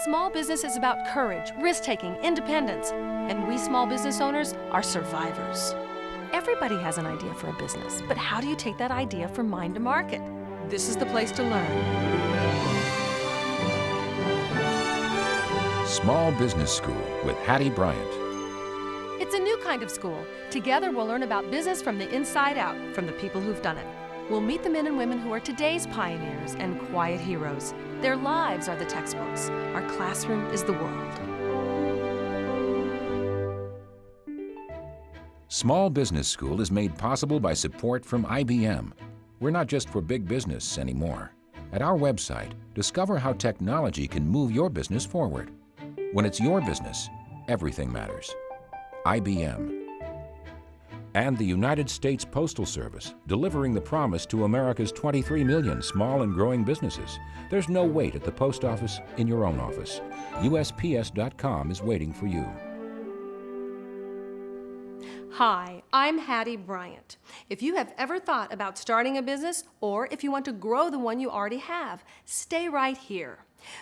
Small business is about courage, risk-taking, independence, and we small business owners are survivors. Everybody has an idea for a business, but how do you take that idea from mind to market? This is the place to learn. Small Business School with Hattie Bryant. It's a new kind of school. Together we'll learn about business from the inside out, from the people who've done it. We'll meet the men and women who are today's pioneers and quiet heroes. Their lives are the textbooks. Our classroom is the world. Small Business School is made possible by support from IBM. We're not just for big business anymore. At our website, discover how technology can move your business forward. When it's your business, everything matters. IBM. And the United States Postal Service, delivering the promise to America's 23 million small and growing businesses. There's no wait at the post office in your own office. USPS.com is waiting for you. Hi, I'm Hattie Bryant. If you have ever thought about starting a business, or if you want to grow the one you already have, stay right here.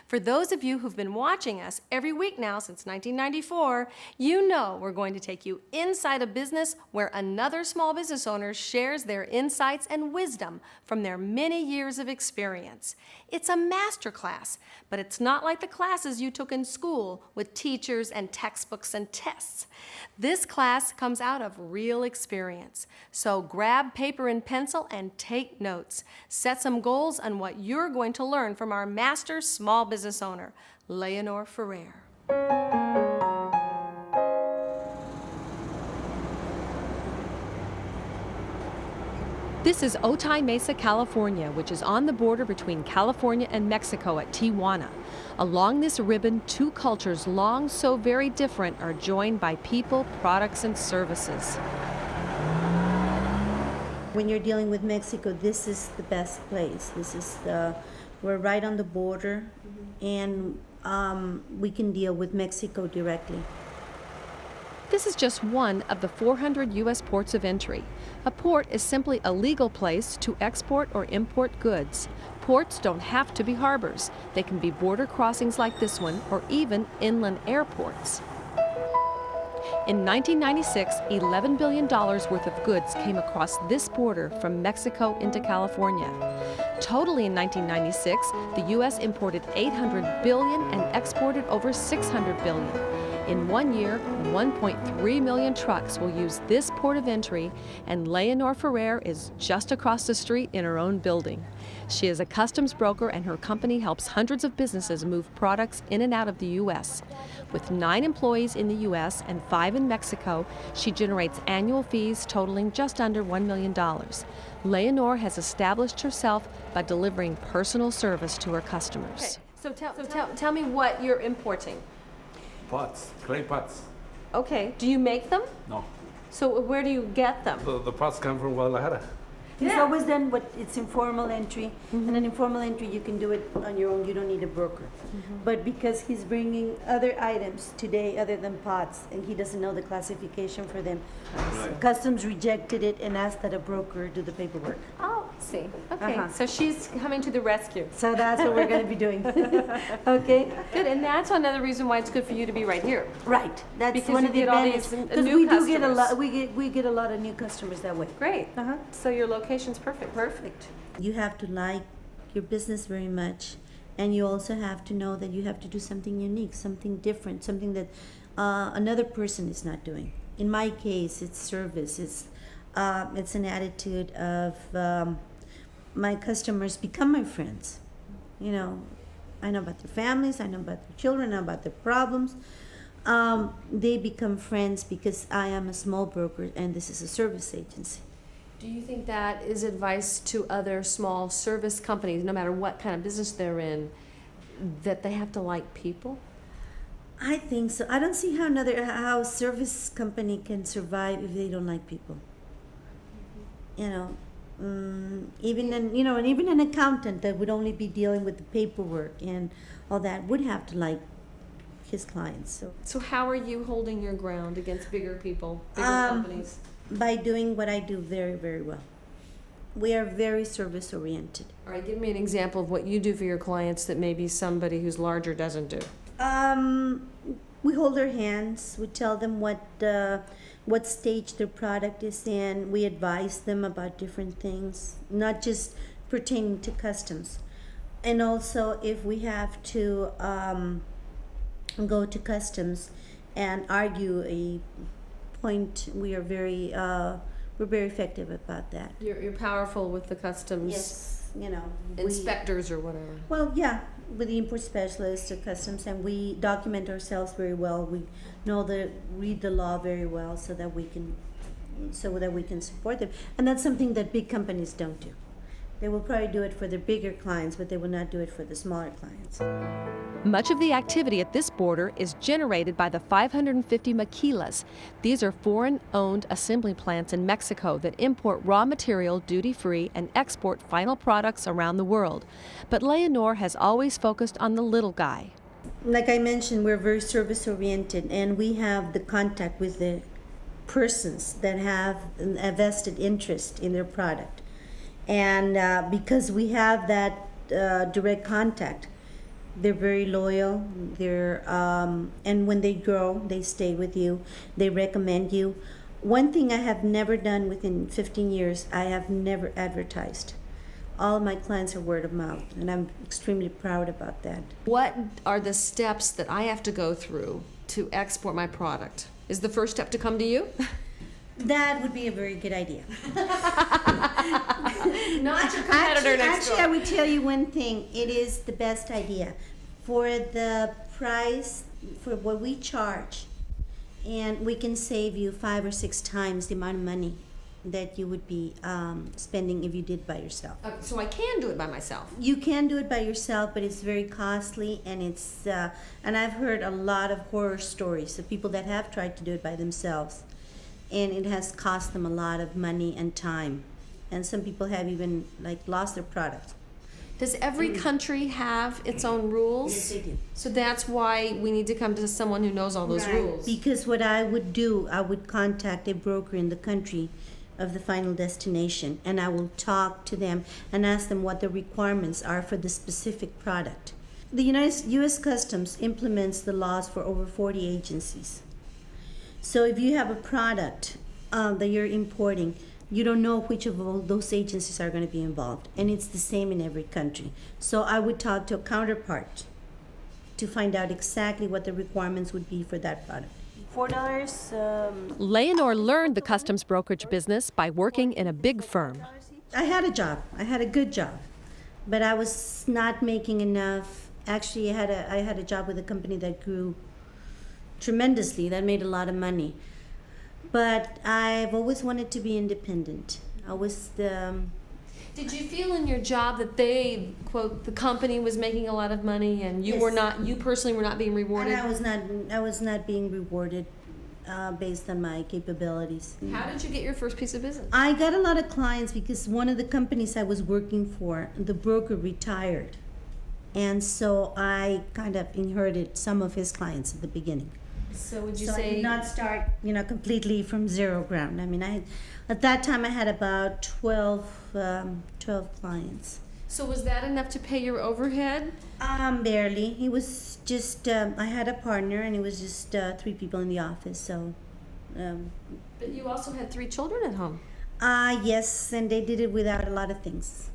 For those of you who've been watching us every week now since 1994, you know we're going to take you inside a business where another small business owner shares their insights and wisdom from their many years of experience. It's a masterclass, but it's not like the classes you took in school with teachers and textbooks and tests. This class comes out of real experience. So grab paper and pencil and take notes. Set some goals on what you're going to learn from our master small business owner, Leonor Ferrer. This is Otay Mesa, California, which is on the border between California and Mexico at Tijuana. Along this ribbon, two cultures long so very different are joined by people, products, and services. When you're dealing with Mexico, this is the best place. We're right on the border, and we can deal with Mexico directly. This is just one of the 400 U.S. ports of entry. A port is simply a legal place to export or import goods. Ports don't have to be harbors. They can be border crossings like this one, or even inland airports. In 1996, $11 billion worth of goods came across this border from Mexico into California. Totally in 1996, the U.S. imported $800 billion and exported over $600 billion. In 1 year, 1.3 million trucks will use this port of entry, and Leonor Ferrer is just across the street in her own building. She is a customs broker, and her company helps hundreds of businesses move products in and out of the U.S. With 9 employees in the U.S. and 5 in Mexico, she generates annual fees totaling just under $1 million. Leonor has established herself by delivering personal service to her customers. Okay, so tell me what you're importing. Pots, clay pots. Okay, do you make them? No, So where do you get them? the pots come from Guadalajara. It's always done it's informal entry, and an informal entry you can do it on your own. You don't need a broker. But because he's bringing other items today other than pots, and he doesn't know the classification for them, Customs rejected it and asked that a broker do the paperwork. Oh, I see. Okay, Uh-huh. so she's coming to the rescue. So that's what we're going to be doing. Okay, Good, and that's another reason why it's good for you to be right here. right. That's Because one you of the get all advantages. these Because new we do get a customers. lot. We get a lot of new customers that way. Great. Uh-huh. So your location's perfect. Perfect. You have to like your business very much, and you also have to know that you have to do something unique, something different, something that another person is not doing. In my case, it's service. It's an attitude of my customers become my friends. You know, I know about their families, I know about their children, I know about their problems. They become friends because I am a small broker and this is a service agency. Do you think that is advice to other small service companies, no matter what kind of business they're in, that they have to like people? I think so. I don't see how a service company can survive if they don't like people. You know, even an accountant that would only be dealing with the paperwork and all that would have to like his clients. So how are you holding your ground against bigger people, bigger companies? By doing what I do very, very well. We are very service oriented. All right, give me an example of what you do for your clients that maybe somebody who's larger doesn't do. We hold their hands. We tell them what stage their product is in. We advise them about different things, not just pertaining to customs. And also, if we have to go to customs and argue a point, we're very effective about that. You're powerful with the customs Yes, inspectors or whatever. Well, yeah, with the import specialist or customs, and we document ourselves very well. We read the law very well, so that we can support them. And that's something that big companies don't do. They will probably do it for their bigger clients, but they will not do it for the smaller clients. Much of the activity at this border is generated by the 550 maquilas. These are foreign-owned assembly plants in Mexico that import raw material duty-free and export final products around the world. But Leonor has always focused on the little guy. Like I mentioned, we're very service-oriented, and we have the contact with the persons that have a vested interest in their product. And because we have that direct contact, they're very loyal. And when they grow, they stay with you. They recommend you. One thing I have never done within 15 years, I have never advertised. All of my clients are word of mouth, and I'm extremely proud about that. What are the steps that I have to go through to export my product? Is the first step to come to you? That would be a very good idea. Not your competitor next door. Actually, I would tell you one thing. It is the best idea. For the price, for what we charge, and we can save you 5 or 6 times the amount of money that you would be spending if you did by yourself. So I can do it by myself. You can do it by yourself, but it's very costly, and and I've heard a lot of horror stories of people that have tried to do it by themselves, and it has cost them a lot of money and time, and some people have even lost their product. Does every country have its own rules? Yes, they do. So that's why we need to come to someone who knows all those rules. Because what I would do, I would contact a broker in the country of the final destination, and I will talk to them and ask them what the requirements are for the specific product. The U.S. Customs implements the laws for over 40 agencies. So if you have a product that you're importing, you don't know which of all those agencies are going to be involved, and it's the same in every country. So I would talk to a counterpart to find out exactly what the requirements would be for that product. $4. Leonor learned the customs brokerage business by working in a big firm. I had a job. I had a good job, but I was not making enough. Actually, I had a job with a company that grew tremendously, that made a lot of money. But I've always wanted to be independent. Did you feel in your job that they, quote, the company was making a lot of money and you were not, you personally were not being rewarded? And I was not being rewarded based on my capabilities. How did you get your first piece of business? I got a lot of clients because one of the companies I was working for, the broker retired. And so I kind of inherited some of his clients at the beginning. So would you So say... I did not start, completely from zero ground. I mean, at that time I had about 12 clients. So was that enough to pay your overhead? Barely. It was just, I had a partner, and it was just 3 people in the office, so. But you also had 3 children at home. Yes, and they did it without a lot of things.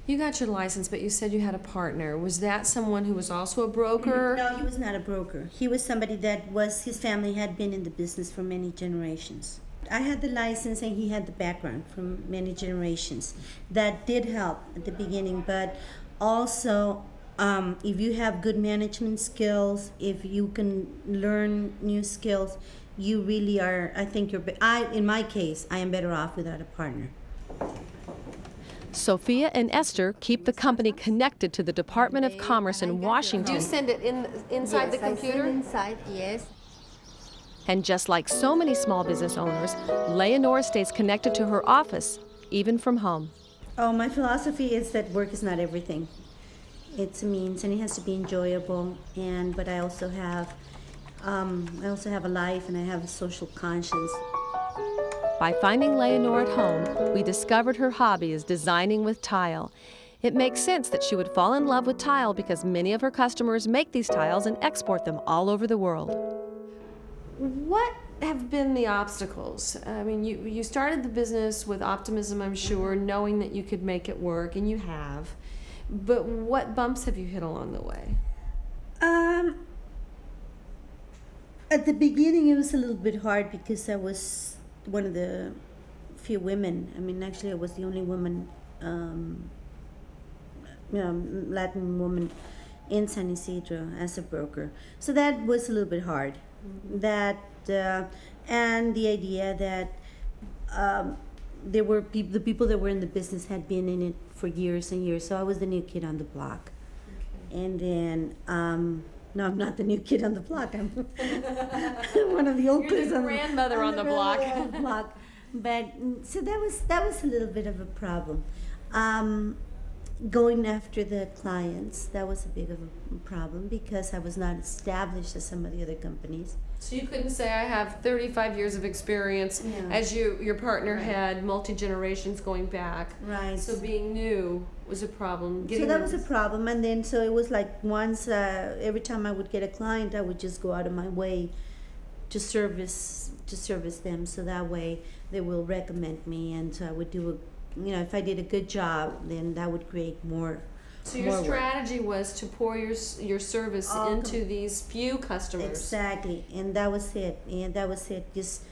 You got your license, but you said you had a partner. Was that someone who was also a broker? No, he was not a broker. He was somebody his family had been in the business for many generations. I had the license, and he had the background from many generations. That did help at the beginning, but also if you have good management skills, if you can learn new skills, you really are, I think in my case, I am better off without a partner. Sophia and Esther keep the company connected to the Department of Commerce in Washington. Do you send it inside the computer? I send inside, yes. And just like so many small business owners, Leonor stays connected to her office, even from home. Oh, my philosophy is that work is not everything. It's a means, and it has to be enjoyable. But I also have a life, and I have a social conscience. By finding Leonore at home, we discovered her hobby is designing with tile. It makes sense that she would fall in love with tile because many of her customers make these tiles and export them all over the world. What have been the obstacles? I mean, you started the business with optimism, I'm sure, knowing that you could make it work, and you have. But what bumps have you hit along the way? At the beginning, it was a little bit hard because I was one of the few women. I mean, actually, I was the only woman, Latin woman in San Isidro as a broker. So that was a little bit hard. Mm-hmm. That and the idea that there were the people that were in the business had been in it for years and years. So I was the new kid on the block. Okay. And then no, I'm not the new kid on the block. I'm one of the old kids on grandmother on the block. But so that was a little bit of a problem. Going after the clients, that was a big of a problem because I was not established as some of the other companies. So you couldn't say I have 35 years of experience, as your partner had multi-generations going back. Right. So being new was a problem. So that was a problem, and then so it was like once every time I would get a client, I would just go out of my way to service them, so that way they will recommend me, and so I would do if I did a good job, then that would create more. So your strategy was to pour your service into these few customers. Exactly, and that was it. Just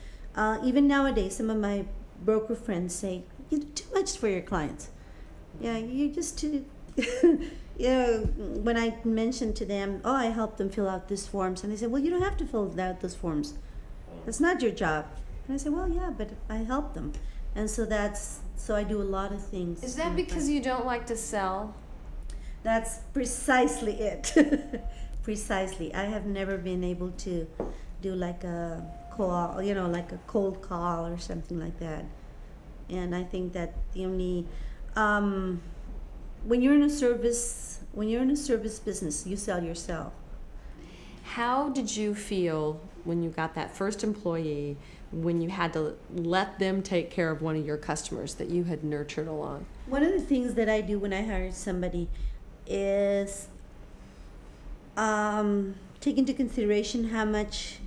even nowadays, some of my broker friends say you do too much for your clients. Yeah, you just too. When I mentioned to them, I helped them fill out these forms, and they said, well, you don't have to fill out those forms. That's not your job. And I said, well, yeah, but I help them, and so I do a lot of things. Is that because you don't like to sell? That's precisely it. Precisely. I have never been able to do like a call, like a cold call or something like that. And I think that the only when you're in a service business, you sell yourself. How did you feel when you got that first employee, when you had to let them take care of one of your customers that you had nurtured along? One of the things that I do when I hire somebody is take into consideration how much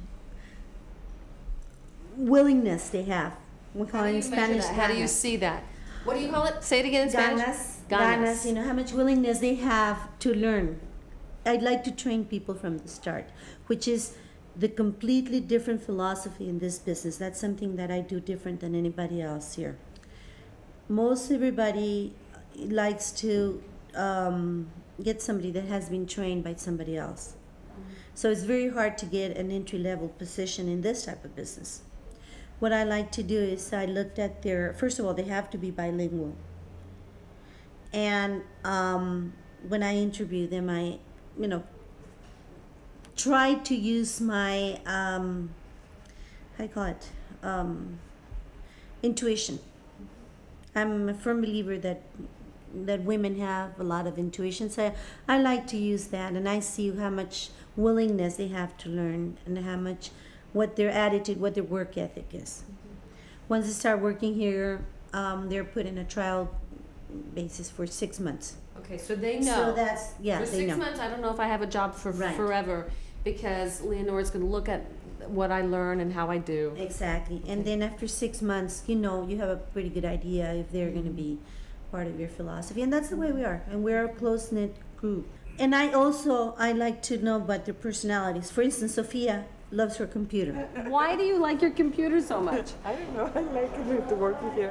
willingness they have. We call it in Spanish. How do you see that? What do you call it? Say it again in Spanish. Ganas. How much willingness they have to learn. I'd like to train people from the start, which is the completely different philosophy in this business. That's something that I do different than anybody else here. Most everybody likes to get somebody that has been trained by somebody else. Mm-hmm. So it's very hard to get an entry-level position in this type of business. What I like to do is I looked at first of all, they have to be bilingual. And when I interview them, I, try to use my, intuition. I'm a firm believer that women have a lot of intuition, so I like to use that, and I see how much willingness they have to learn and how much, what their attitude, what their work ethic is. Once they start working here, they're put in a trial basis for 6 months. Okay, so they know. So that's, for 6 months, I don't know if I have a job for forever, because Leonore's going to look at what I learn and how I do. Exactly. And then after 6 months, you have a pretty good idea if they're going to be part of your philosophy. And that's the way we are. And we're a close-knit group. And I like to know about their personalities. For instance, Sophia loves her computer. Why do you like your computer so much? I don't know. I like it to work with you.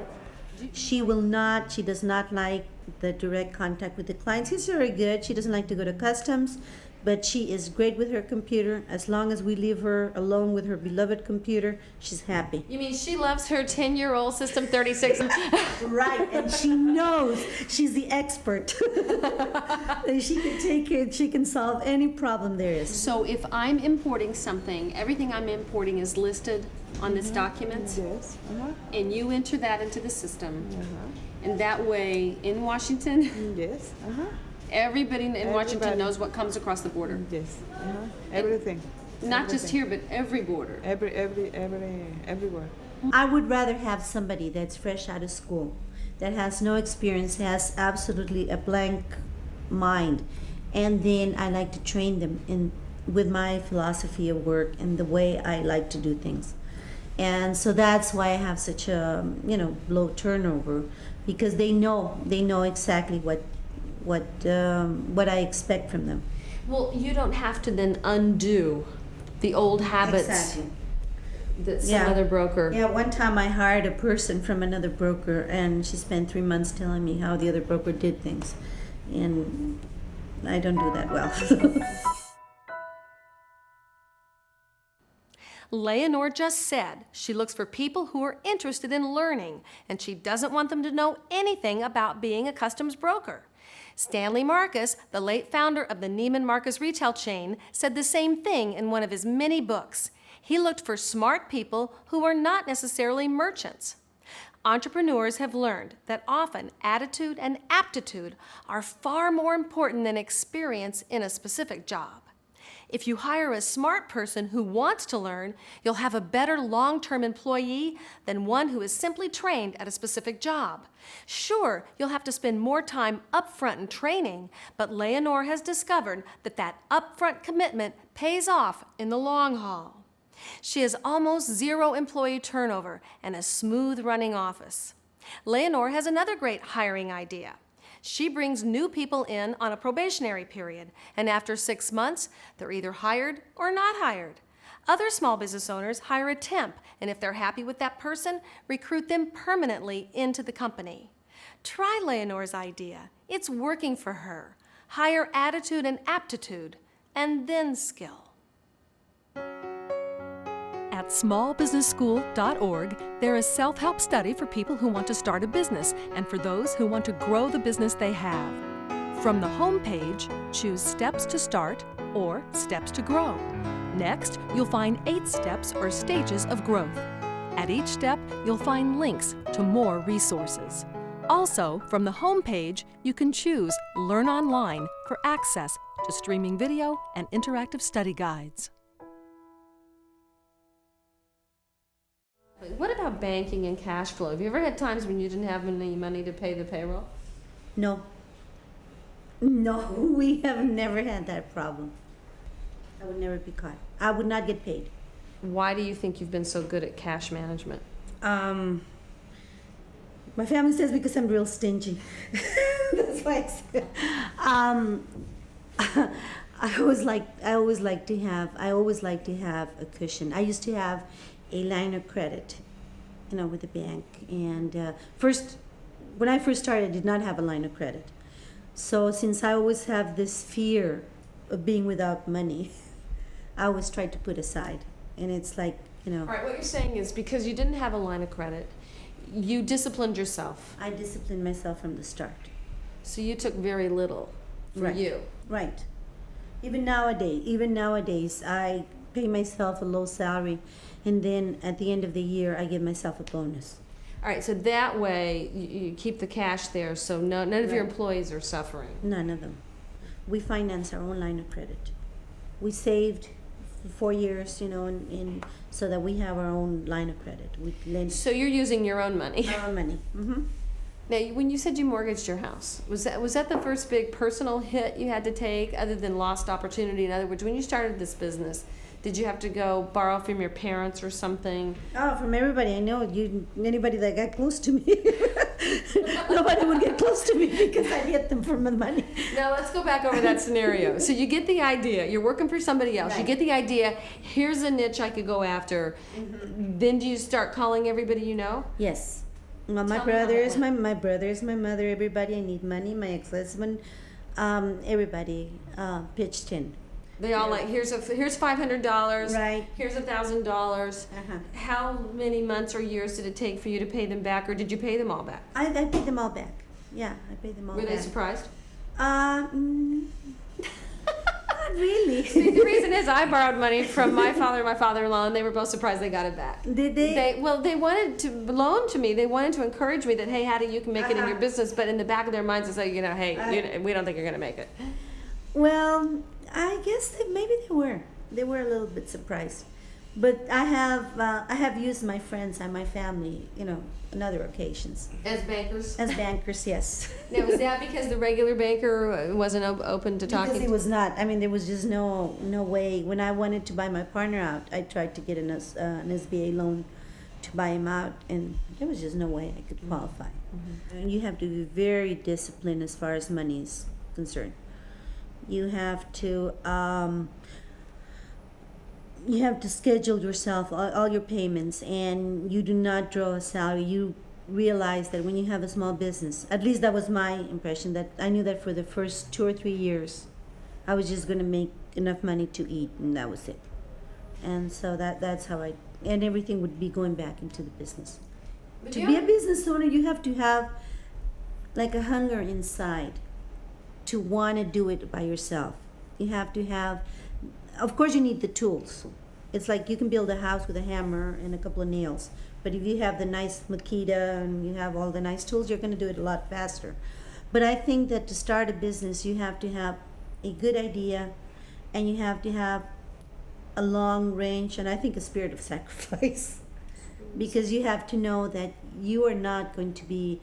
She does not like the direct contact with the clients. She's very good. She doesn't like to go to customs, but she is great with her computer. As long as we leave her alone with her beloved computer, she's happy. You mean she loves her 10-year-old System 36? Right, and she knows she's the expert. She can take it, she can solve any problem there is. So if I'm importing something, everything I'm importing is listed on this document? Yes. And you enter that into the system. And that way, in Washington, Yes. everybody in Washington knows what comes across the border. Yes. Everything. Not just here, but every border. Everywhere. I would rather have somebody that's fresh out of school, that has no experience, has absolutely a blank mind, and then I like to train them in with my philosophy of work and the way I like to do things. And so that's why I have such a low turnover, because they know exactly what I expect from them. Well, you don't have to then undo the old habits Exactly. that some other broker. Yeah, one time I hired a person from another broker, and she spent 3 months telling me how the other broker did things, and I don't do that well. Leonore just said she looks for people who are interested in learning, and she doesn't want them to know anything about being a customs broker. Stanley Marcus, the late founder of the Neiman Marcus retail chain, said the same thing in one of his many books. He looked for smart people who are not necessarily merchants. Entrepreneurs have learned that often attitude and aptitude are far more important than experience in a specific job. If you hire a smart person who wants to learn, you'll have a better long-term employee than one who is simply trained at a specific job. Sure, you'll have to spend more time upfront in training, but Leonore has discovered that upfront commitment pays off in the long haul. She has almost zero employee turnover and a smooth-running office. Leonore has another great hiring idea. She brings new people in on a probationary period, and after 6 months, they're either hired or not hired. Other small business owners hire a temp, and if they're happy with that person, recruit them permanently into the company. Try Leonore's idea. It's working for her. Hire attitude and aptitude, and then skill. At smallbusinessschool.org, there is self-help study for people who want to start a business and for those who want to grow the business they have. From the home page, choose Steps to Start or Steps to Grow. Next, you'll find 8 steps or stages of growth. At each step, you'll find links to more resources. Also, from the home page, you can choose Learn Online for access to streaming video and interactive study guides. What about banking and cash flow? Have you ever had times when you didn't have any money to pay the payroll? No, we have never had that problem. I would never be caught. I would not get paid. Why do you think you've been so good at cash management? My family says because I'm real stingy. That's why I say. I always like to have a cushion. I used to have a line of credit, with the bank. And when I first started, I did not have a line of credit. So since I always have this fear of being without money, I always try to put aside. And it's like, All right, what you're saying is because you didn't have a line of credit, you disciplined yourself. I disciplined myself from the start. So you took very little for you. Right. Even nowadays, I pay myself a low salary, and then at the end of the year, I give myself a bonus. All right, so that way you keep the cash there, so none of your employees are suffering. None of them. We finance our own line of credit. We saved for 4 years, so that we have our own line of credit. We lend. So you're using your own money. Our own money. Mm-hmm. Now, when you said you mortgaged your house, was that the first big personal hit you had to take, other than lost opportunity? In other words, when you started this business, did you have to go borrow from your parents or something? Oh, from everybody I know. Anybody that got close to me. Nobody would get close to me because I'd get them for my money. Now, let's go back over that scenario. So you get the idea. You're working for somebody else. Right. You get the idea. Here's a niche I could go after. Mm-hmm. Then do you start calling everybody you know? Yes. Well, my brothers, my brothers, my mother, everybody. I need money. My ex-husband, everybody pitched in. They all here's $500. Right. Here's $1,000. How many months or years did it take for you to pay them back, or did you pay them all back? I paid them all back. Yeah, I paid them all back. Were they surprised? Not really. See, the reason is I borrowed money from my father and my father-in-law, and they were both surprised they got it back. Did they? They wanted to loan to me. They wanted to encourage me that, hey, Hattie, you can make it in your business. But in the back of their minds, it's like, hey, we don't think you're going to make it. Well, I guess maybe they were. They were a little bit surprised. But I have used my friends and my family, on other occasions. As bankers? As bankers, yes. Now, was that because the regular banker wasn't open to talking? Because he was not. I mean, there was just no way. When I wanted to buy my partner out, I tried to get an SBA loan to buy him out, and there was just no way I could qualify. And you have to be very disciplined as far as money is concerned. You have to schedule yourself all your payments, and you do not draw a salary. You realize that when you have a small business, at least that was my impression, that I knew that for the first 2 or 3 years I was just going to make enough money to eat, and that was it. And so that's how and everything would be going back into the business. But To be a business owner, you have to have like a hunger inside to want to do it by yourself. You have to have, of course you need the tools. It's like you can build a house with a hammer and a couple of nails, but if you have the nice Makita and you have all the nice tools, you're going to do it a lot faster. But I think that to start a business, you have to have a good idea, and you have to have a long range, and I think a spirit of sacrifice. Because you have to know that you are not going to be,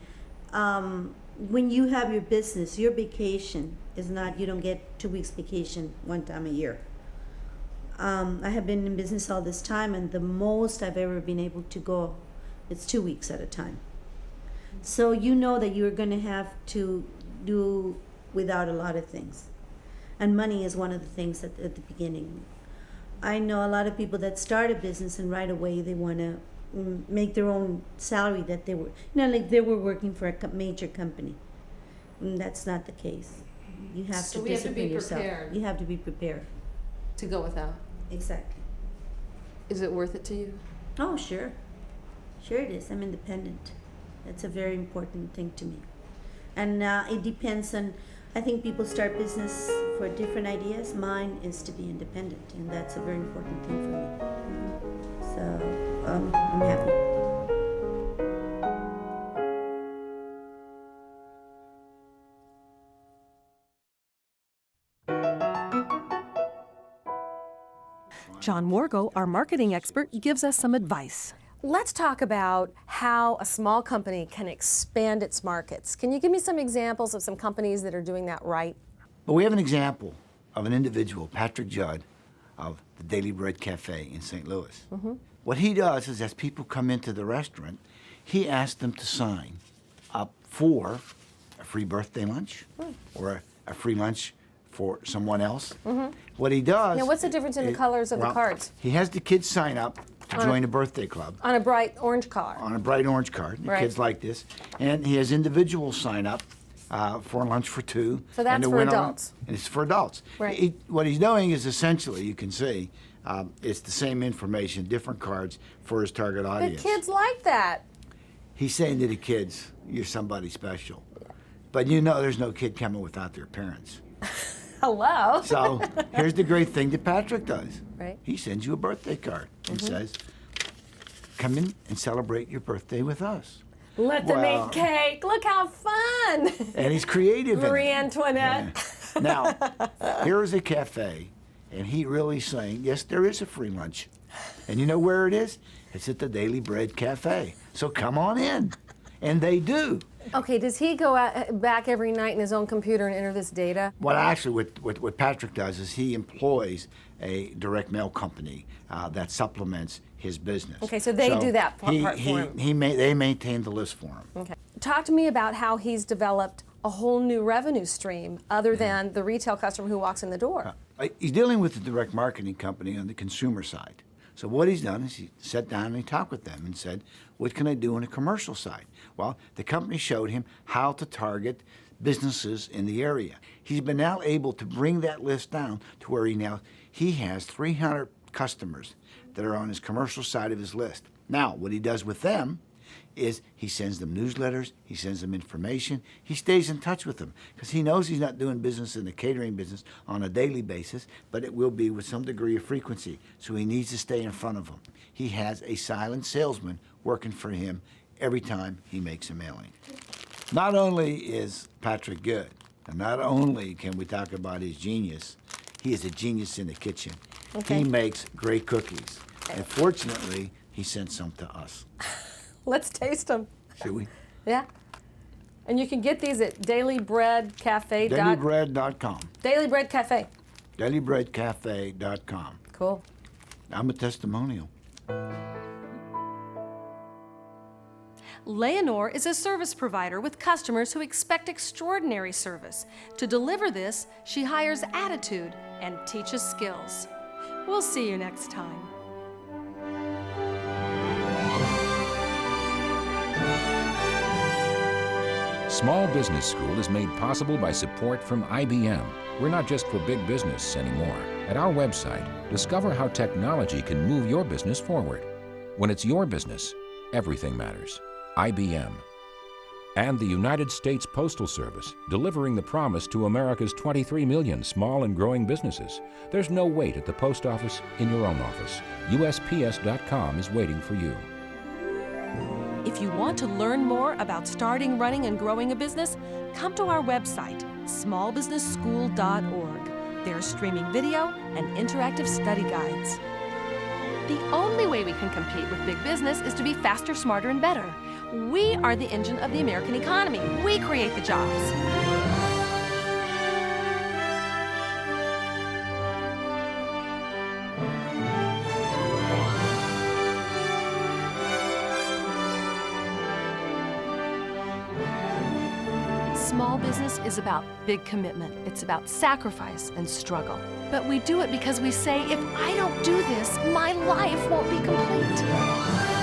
when you have your business, your vacation is not, you don't get 2 weeks vacation one time a year. I have been in business all this time, and the most I've ever been able to go, it's 2 weeks at a time. So you know that you're going to have to do without a lot of things. And money is one of the things at the beginning. I know a lot of people that start a business and right away they want to make their own salary, that they were, like they were working for a major company. And that's not the case. You have So to we have to discipline be yourself. prepared. You have to be prepared. To go without. Exactly. Is it worth it to you? Oh, sure. Sure it is. I'm independent. That's a very important thing to me. And it depends on, I think people start business for different ideas. Mine is to be independent, and that's a very important thing for me. So I'm happy. John Wargo, our marketing expert, gives us some advice. Let's talk about how a small company can expand its markets. Can you give me some examples of some companies that are doing that right? Well, we have an example of an individual, Patrick Judd, of the Daily Bread Cafe in St. Louis. What he does is, as people come into the restaurant, he asks them to sign up for a free birthday lunch or a free lunch for someone else. What he does... Now, what's the difference in the colors of the cards? He has the kids sign up to join a birthday club. On a bright orange card. On a bright orange card. The Right. kids like this. And he has individuals sign up for lunch for 2. So that's and to for win adults. And it's for adults. Right. What he's doing is essentially, you can see, it's the same information, different cards for his target The audience. kids like that. He's saying to the kids, you're somebody special. But you know there's no kid coming without their parents. Hello. So here's the great thing that Patrick does. Right. He sends you a birthday card and says, come in and celebrate your birthday with us. Let them Well- eat cake. Look how fun. And he's creative in it. Marie Antoinette. Yeah. Now, here is a cafe, and he really saying, yes, there is a free lunch. And you know where it is? It's at the Daily Bread Cafe. So come on in. And they do. Okay, does he go back every night in his own computer and enter this data? Well, actually, what Patrick does is he employs a direct mail company that supplements his business. Okay, so they do that part for him. They maintain the list for him. Okay. Talk to me about how he's developed a whole new revenue stream other than the retail customer who walks in the door. He's dealing with the direct marketing company on the consumer side. So what he's done is he sat down and he talked with them and said, what can I do on the commercial side? Well, the company showed him how to target businesses in the area. He's been now able to bring that list down to where he has 300 customers that are on his commercial side of his list. Now, what he does with them is he sends them newsletters, he sends them information, he stays in touch with them because he knows he's not doing business in the catering business on a daily basis, but it will be with some degree of frequency, so he needs to stay in front of them. He has a silent salesman working for him every time he makes a mailing. Not only is Patrick good, and not only can we talk about his genius, he is a genius in the kitchen. Okay. He makes great cookies. And fortunately, he sent some to us. Let's taste them. Should we? Yeah. And you can get these at dailybreadcafe. Dailybread.com. Daily Bread Cafe. Dailybreadcafe.com. Cool. I'm a testimonial. Leonore is a service provider with customers who expect extraordinary service. To deliver this, she hires attitude and teaches skills. We'll see you next time. Small Business School is made possible by support from IBM. We're not just for big business anymore. At our website, discover how technology can move your business forward. When it's your business, everything matters. IBM. And the United States Postal Service, delivering the promise to America's 23 million small and growing businesses. There's no wait at the post office in your own office. USPS.com is waiting for you. If you want to learn more about starting, running, and growing a business, come to our website, smallbusinessschool.org. There's streaming video and interactive study guides. The only way we can compete with big business is to be faster, smarter, and better. We are the engine of the American economy. We create the jobs. Small business is about big commitment. It's about sacrifice and struggle. But we do it because we say, if I don't do this, my life won't be complete.